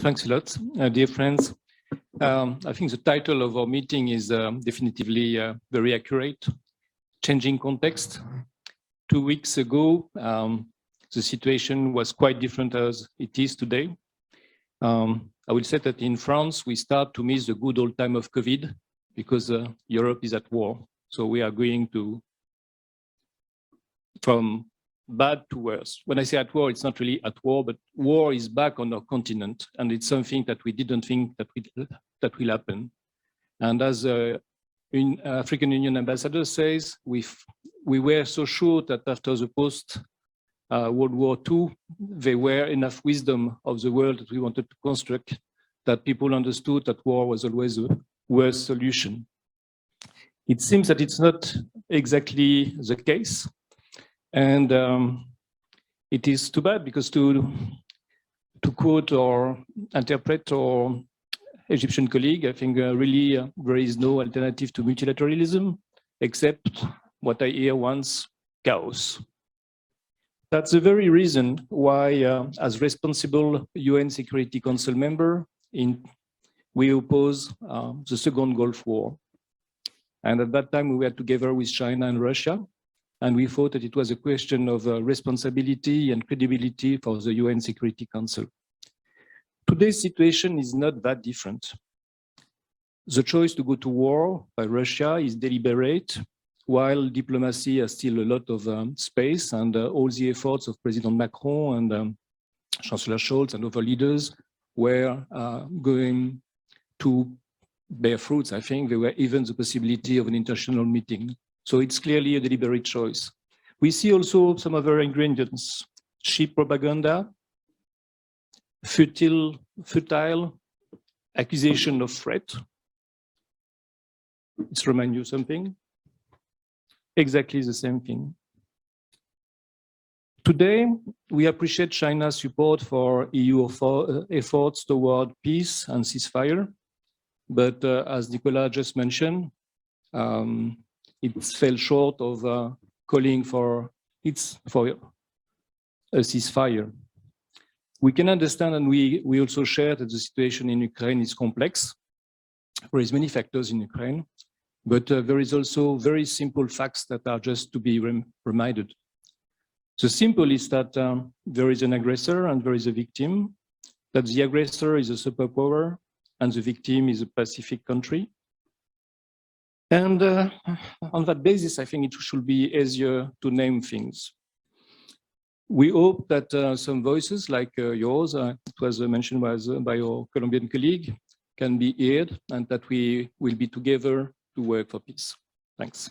Thanks a lot, dear friends. I think the title of our meeting is definitively very accurate. Changing context. 2 weeks ago, the situation was quite different as it is today. I will say that in France, we start to miss the good old time of COVID because Europe is at war. So we are going from bad to worse. When I say at war, it's not really at war, but war is back on our continent, and it's something that we didn't think that will happen. And as African Union ambassador says, we were so sure that after the post-World War II, there were enough wisdom of the world that we wanted to construct, that people understood that war was always a worse solution. It seems that it's not exactly the case. And it is too bad because to quote or interpret our Egyptian colleague, I think really there is no alternative to multilateralism except what I hear once, chaos. That's the very reason why, as responsible UN Security Council member, we oppose the second Gulf War. And at that time, we were together with China and Russia. And we thought that it was a question of responsibility and credibility for the UN Security Council. Today's situation is not that different. The choice to go to war by Russia is deliberate, while diplomacy has still a lot of space, and all the efforts of President Macron and Chancellor Scholz and other leaders were going to bear fruits. I think there were even the possibility of an international meeting. So it's clearly a deliberate choice. We see also some other ingredients: cheap propaganda, futile accusation of threat. Let's remind you something. Exactly the same thing. Today, we appreciate China's support for EU efforts toward peace and ceasefire. But as Nicolas just mentioned, it fell short of calling for a ceasefire. We can understand, and we also share that the situation in Ukraine is complex. There is many factors in Ukraine, but there is also very simple facts that are just to be reminded. The simple is that there is an aggressor and there is a victim, that the aggressor is a superpower and the victim is a Pacific country. And on that basis, I think it should be easier to name things. We hope that some voices like yours, it was mentioned by your Colombian colleague, can be heard, and that we will be together to work for peace. Thanks.